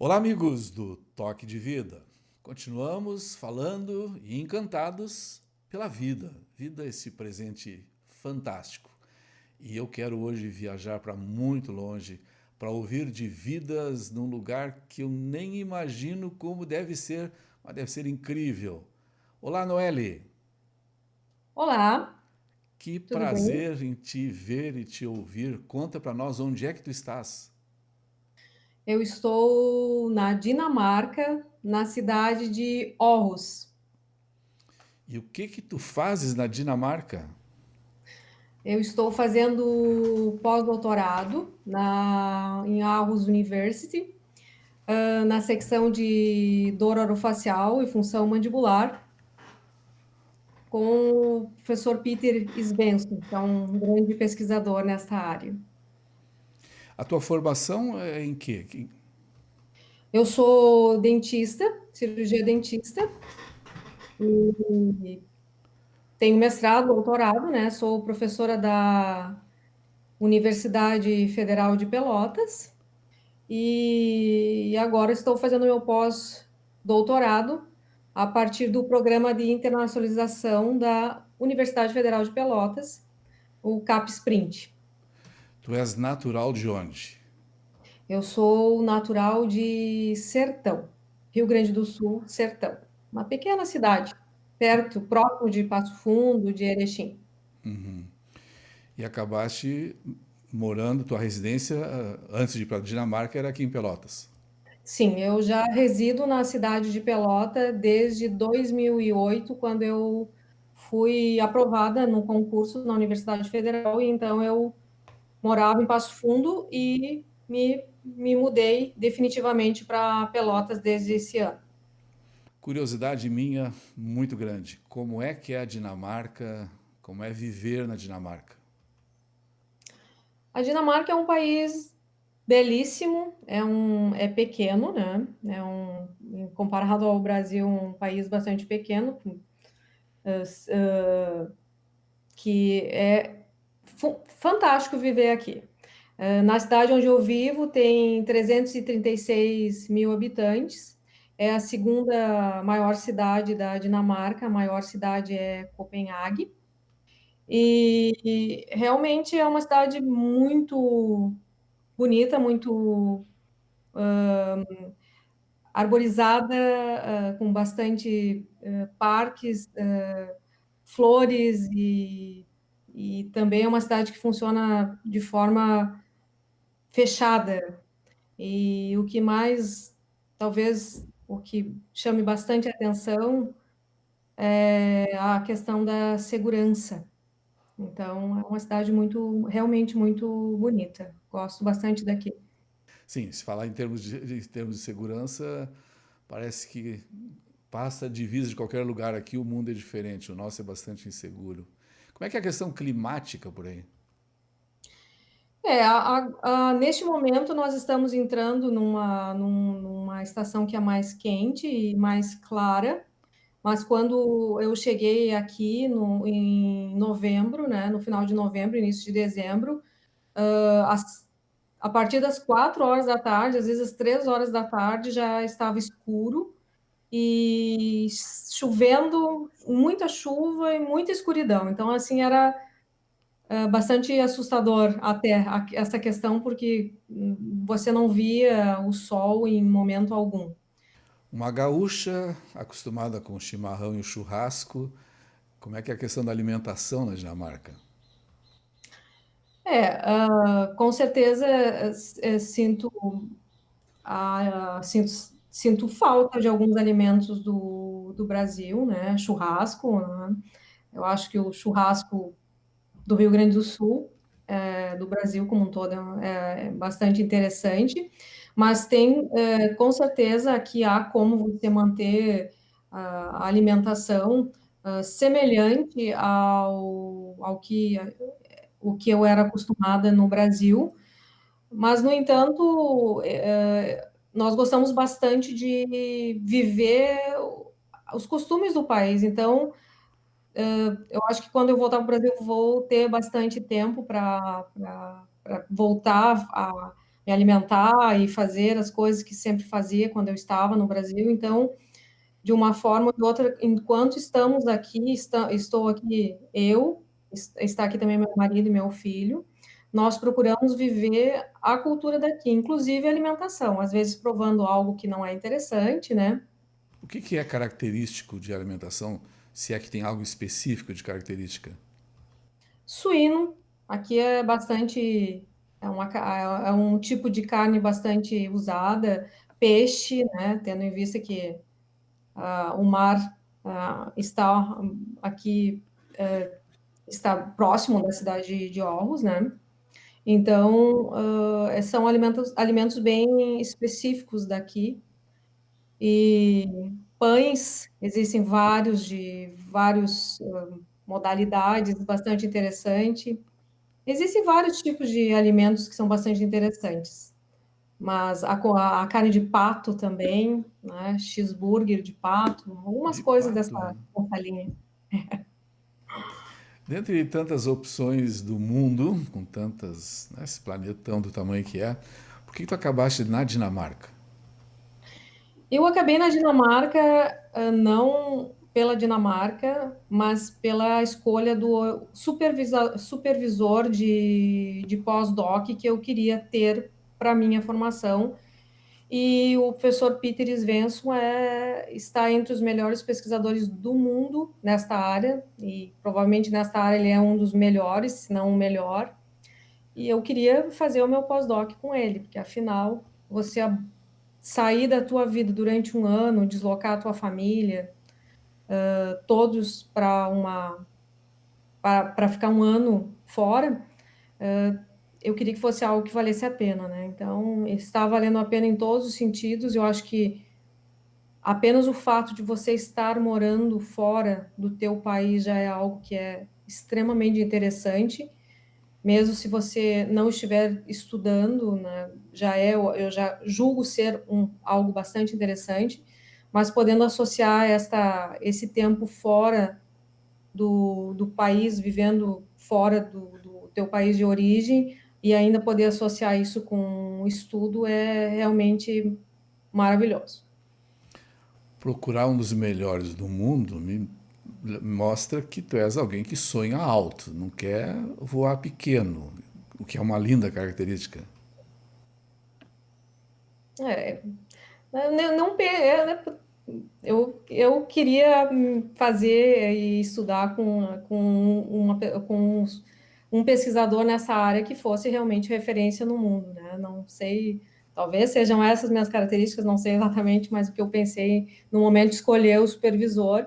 Olá, amigos do Toque de Vida. Continuamos falando e encantados pela vida. Vida é esse presente fantástico. E eu quero hoje viajar para muito longe para ouvir de vidas num lugar que eu nem imagino como deve ser, mas deve ser incrível. Olá, Noelle. Olá, Que tudo bem? prazer em te ver e te ouvir. Conta para nós onde é que tu estás. Eu estou na Dinamarca, na cidade de Aarhus. E o que que tu fazes na Dinamarca? Eu estou fazendo pós-doutorado em Aarhus University, na secção de dor orofacial e função mandibular, com o professor Peter Svensson, que é um grande pesquisador nesta área. A tua formação é em quê? Eu sou dentista, cirurgia dentista, e tenho mestrado, doutorado, né? Sou professora da Universidade Federal de Pelotas e agora estou fazendo meu pós-doutorado a partir do programa de internacionalização da Universidade Federal de Pelotas, o CAPES-Sprint. Tu és natural de onde? Eu sou natural de Sertão, Rio Grande do Sul, Sertão, uma pequena cidade, perto, próximo de Passo Fundo, de Erechim. E acabaste morando, tua residência, antes de ir para a Dinamarca, era aqui em Pelotas. Sim, eu já resido na cidade de Pelota desde 2008, quando eu fui aprovada no concurso na Universidade Federal, e então eu morava em Passo Fundo e me mudei definitivamente para Pelotas desde esse ano. Curiosidade minha muito grande. Como é que é a Dinamarca? Como é viver na Dinamarca? A Dinamarca é um país belíssimo, é pequeno, né? Comparado ao Brasil, um país bastante pequeno, que é fantástico viver aqui. Na cidade onde eu vivo, tem 336 mil habitantes, é a segunda maior cidade da Dinamarca, a maior cidade é Copenhague, e realmente é uma cidade muito bonita, muito arborizada, com bastante parques, flores e também é uma cidade que funciona de forma fechada. E o que mais, talvez, o que chame bastante atenção é a questão da segurança. Então, é uma cidade realmente muito bonita. Gosto bastante daqui. Sim, se falar em termos de segurança, parece que passa a divisa de qualquer lugar aqui, o mundo é diferente, o nosso é bastante inseguro. Como é que é a questão climática por aí? Neste momento, nós estamos entrando numa estação que é mais quente e mais clara, mas quando eu cheguei aqui em novembro, né, no final de novembro, início de dezembro, a partir das 4 horas da tarde, às vezes às 3 horas da tarde, já estava escuro e chovendo, muita chuva e muita escuridão. Então, assim, era bastante assustador até essa questão, porque você não via o sol em momento algum. Uma gaúcha acostumada com o chimarrão e o churrasco, como é que é a questão da alimentação na Dinamarca? Com certeza sinto, sinto falta de alguns alimentos do Brasil, né? Churrasco, né? Eu acho que o churrasco do Rio Grande do Sul, do Brasil como um todo, é bastante interessante, mas tem, com certeza, que há como você manter a alimentação semelhante o que eu era acostumada no Brasil, mas, no entanto, nós gostamos bastante de viver os costumes do país, então eu acho que quando eu voltar para o Brasil, eu vou ter bastante tempo para voltar a me alimentar e fazer as coisas que sempre fazia quando eu estava no Brasil. Então, de uma forma ou de outra, enquanto estamos aqui, estou aqui eu, está aqui também meu marido e meu filho, nós procuramos viver a cultura daqui, inclusive a alimentação, às vezes provando algo que não é interessante, né? O que é característico de alimentação, se é que tem algo específico de característica? Suíno, aqui é bastante, é um tipo de carne bastante usada, peixe, né? Tendo em vista que o mar está aqui, está próximo da cidade de Aarhus, né? Então, são alimentos bem específicos daqui. E pães, existem vários de vários modalidades, bastante interessante. Existem vários tipos de alimentos que são bastante interessantes, mas a carne de pato também, né? Cheeseburger de pato, algumas De coisas pato. dessa linha. Dentre tantas opções do mundo, com tantas, né, esse planetão do tamanho que é, por que tu acabaste na Dinamarca? Eu acabei na Dinamarca, não pela Dinamarca, mas pela escolha do supervisor de pós-doc que eu queria ter para minha formação. E o professor Peter Svensson está entre os melhores pesquisadores do mundo nesta área, e provavelmente nesta área ele é um dos melhores, se não o melhor. E eu queria fazer o meu pós-doc com ele, porque afinal, você sair da tua vida durante um ano, deslocar a tua família, todos para ficar um ano fora, eu queria que fosse algo que valesse a pena, né? Então, está valendo a pena em todos os sentidos. Eu acho que apenas o fato de você estar morando fora do teu país já é algo que é extremamente interessante, mesmo se você não estiver estudando, né, eu já julgo ser algo bastante interessante, mas podendo associar esse tempo fora do país, vivendo fora do teu país de origem, e ainda poder associar isso com o estudo é realmente maravilhoso. Procurar um dos melhores do mundo me mostra que tu és alguém que sonha alto, não quer voar pequeno, o que é uma linda característica. É, não, eu queria fazer e estudar com um pesquisador nessa área que fosse realmente referência no mundo, né? Não sei, talvez sejam essas minhas características, não sei exatamente, mas o que eu pensei no momento de escolher o supervisor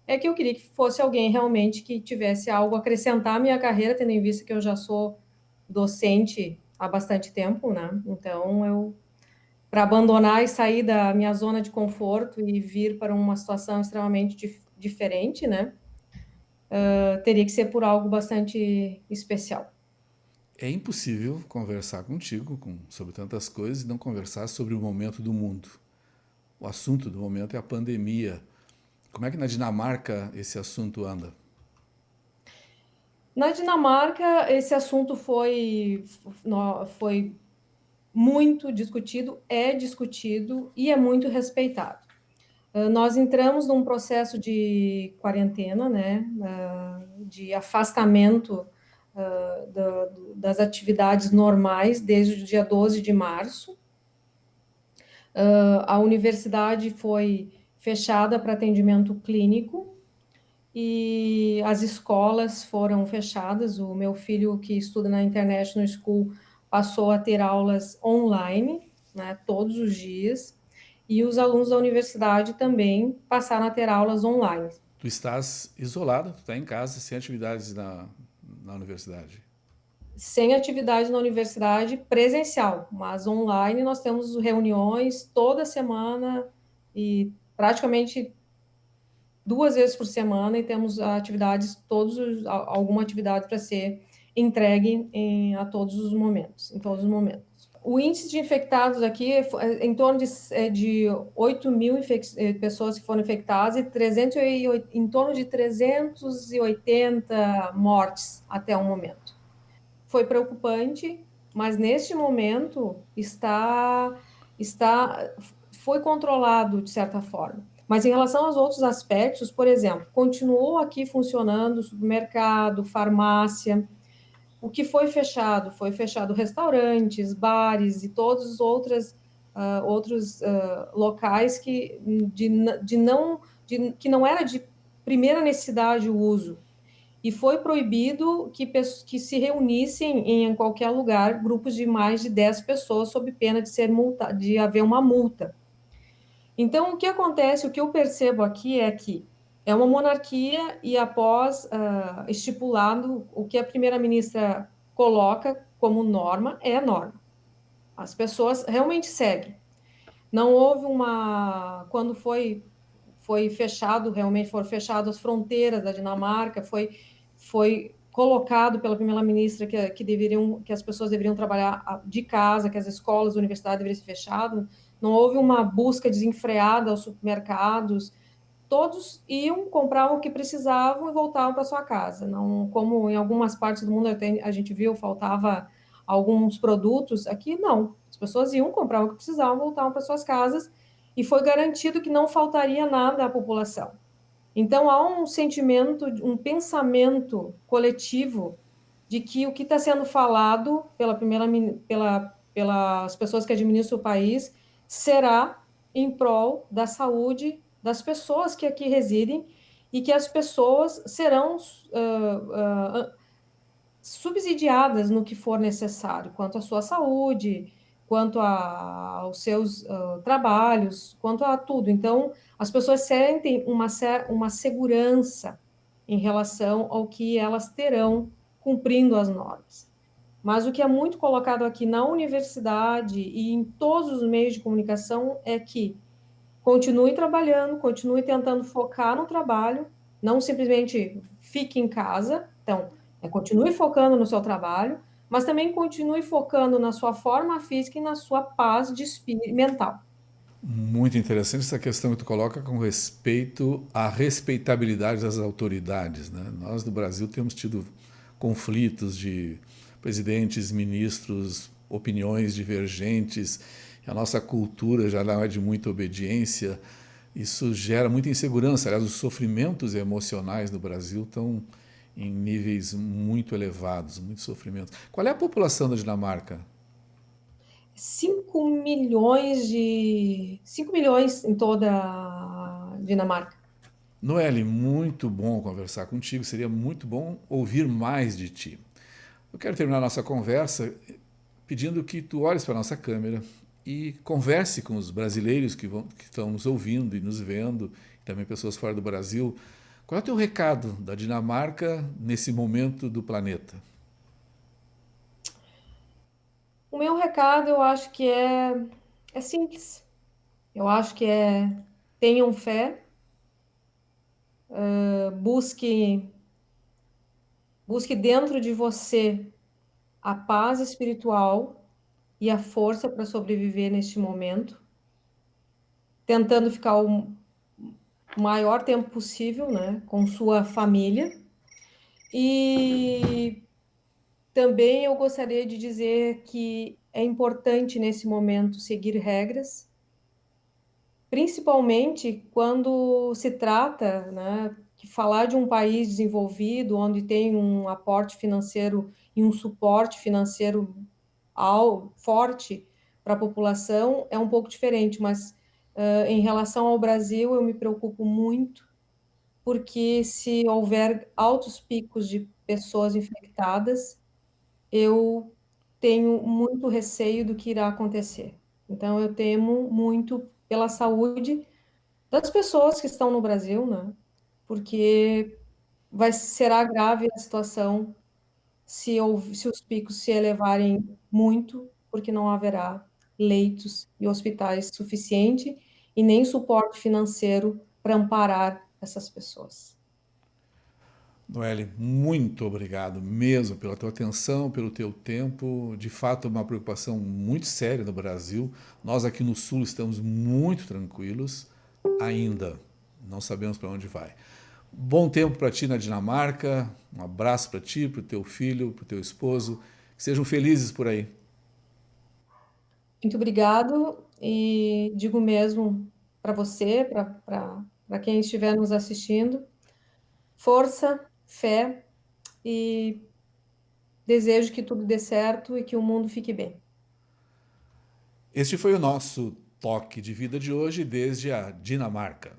é que eu queria que fosse alguém realmente que tivesse algo a acrescentar à minha carreira, tendo em vista que eu já sou docente há bastante tempo, né? Então, para abandonar e sair da minha zona de conforto e vir para uma situação extremamente diferente, né? Teria que ser por algo bastante especial. É impossível conversar contigo sobre tantas coisas e não conversar sobre o momento do mundo. O assunto do momento é a pandemia. Como é que na Dinamarca esse assunto anda? Na Dinamarca, esse assunto foi muito discutido, é discutido e é muito respeitado. Nós entramos num processo de quarentena, né, de afastamento das atividades normais desde o dia 12 de março. A universidade foi fechada para atendimento clínico e as escolas foram fechadas. O meu filho, que estuda na International School, passou a ter aulas online, né, todos os dias, e os alunos da universidade também passaram a ter aulas online. Tu estás isolado, tu está em casa, sem atividades na universidade. Sem atividade na universidade presencial, mas online nós temos reuniões toda semana e praticamente 2 vezes por semana e temos atividades, alguma atividade para ser entregue a todos os momentos, em todos os momentos. O índice de infectados aqui é em torno de 8 mil pessoas que foram infectadas e em torno de 380 mortes até o momento. Foi preocupante, mas neste momento foi controlado de certa forma. Mas em relação aos outros aspectos, por exemplo, continuou aqui funcionando supermercado, farmácia. O que foi fechado? Foi fechado restaurantes, bares e todos os outros locais que não era de primeira necessidade o uso. E foi proibido que se reunissem em qualquer lugar grupos de mais de 10 pessoas, sob pena de haver uma multa. Então, o que acontece, o que eu percebo aqui é que é uma monarquia e após estipulado o que a primeira-ministra coloca como norma, é a norma. As pessoas realmente seguem. Não houve quando foi fechado, realmente foram fechadas as fronteiras da Dinamarca, foi colocado pela primeira-ministra que as pessoas deveriam trabalhar de casa, que as escolas, universidades deveriam ser fechadas. Não houve uma busca desenfreada aos supermercados. Todos iam, compravam o que precisavam e voltavam para sua casa. Não, como em algumas partes do mundo a gente viu, faltava alguns produtos, aqui não. As pessoas iam, compravam o que precisavam, voltavam para suas casas e foi garantido que não faltaria nada à população. Então há um sentimento, um pensamento coletivo de que o que está sendo falado pelas pessoas que administram o país será em prol da saúde das pessoas que aqui residem e que as pessoas serão subsidiadas no que for necessário, quanto à sua saúde, aos seus trabalhos, quanto a tudo. Então, as pessoas sentem uma segurança em relação ao que elas terão cumprindo as normas. Mas o que é muito colocado aqui na universidade e em todos os meios de comunicação é que continue trabalhando, continue tentando focar no trabalho, não simplesmente fique em casa. Então, continue focando no seu trabalho, mas também continue focando na sua forma física e na sua paz de espírito mental. Muito interessante essa questão que tu coloca com respeito à respeitabilidade das autoridades, né? Nós do Brasil temos tido conflitos de presidentes, ministros, opiniões divergentes, a nossa cultura já não é de muita obediência, isso gera muita insegurança. Aliás, os sofrimentos emocionais no Brasil estão em níveis muito elevados, muito sofrimento. Qual é a população da Dinamarca? 5 milhões em toda a Dinamarca. Noeli, muito bom conversar contigo, seria muito bom ouvir mais de ti. Eu quero terminar nossa conversa pedindo que tu olhes para a nossa câmera e converse com os brasileiros que estão nos ouvindo e nos vendo, e também pessoas fora do Brasil. Qual é o teu recado da Dinamarca nesse momento do planeta? O meu recado, eu acho que é simples. Eu acho que tenham fé, busque dentro de você a paz espiritual e a força para sobreviver neste momento, tentando ficar o maior tempo possível, né, com sua família. E também eu gostaria de dizer que é importante nesse momento seguir regras, principalmente quando se trata, né, de falar de um país desenvolvido, onde tem um aporte financeiro e um suporte financeiro forte para a população, é um pouco diferente, mas em relação ao Brasil, eu me preocupo muito, porque se houver altos picos de pessoas infectadas, eu tenho muito receio do que irá acontecer. Então, eu temo muito pela saúde das pessoas que estão no Brasil, né? Porque será grave a situação se os picos se elevarem muito, porque não haverá leitos e hospitais suficiente e nem suporte financeiro para amparar essas pessoas. Noeli, muito obrigado mesmo pela tua atenção, pelo teu tempo. De fato, é uma preocupação muito séria no Brasil. Nós aqui no Sul estamos muito tranquilos, ainda não sabemos para onde vai. Bom tempo para ti na Dinamarca, um abraço para ti, para o teu filho, para o teu esposo. Que sejam felizes por aí. Muito obrigado e digo mesmo para você, para quem estiver nos assistindo, força, fé e desejo que tudo dê certo e que o mundo fique bem. Este foi o nosso toque de vida de hoje desde a Dinamarca.